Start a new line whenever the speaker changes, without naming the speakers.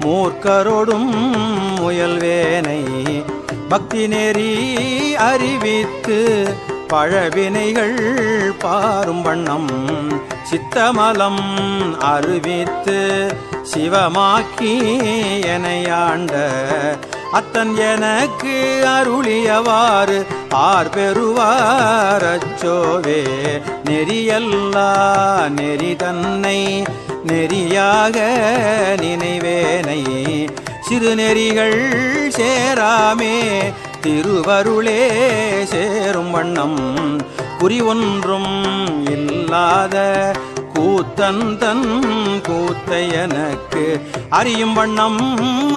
மூர்க்கரோடும் முயல்வேனை பக்தி நெறி அறிவித்து பழவினைகள் பாரும் வண்ணம் சித்தமலம் அறிவித்து சிவமாக்கி எனையாண்ட அத்தன் எனக்கு அருளியவாறு ஆர் பெறுவார் அச்சோவே நெறியல்லா நெறி தன்னை நெறியாக நினைவேனை சிறுநெறிகள் சேராமே திருவருளே சேரும் வண்ணம் குறி ஒன்றும் இல்லாத கூத்தன் தன் கூத்தை எனக்கு அறியும் வண்ணம்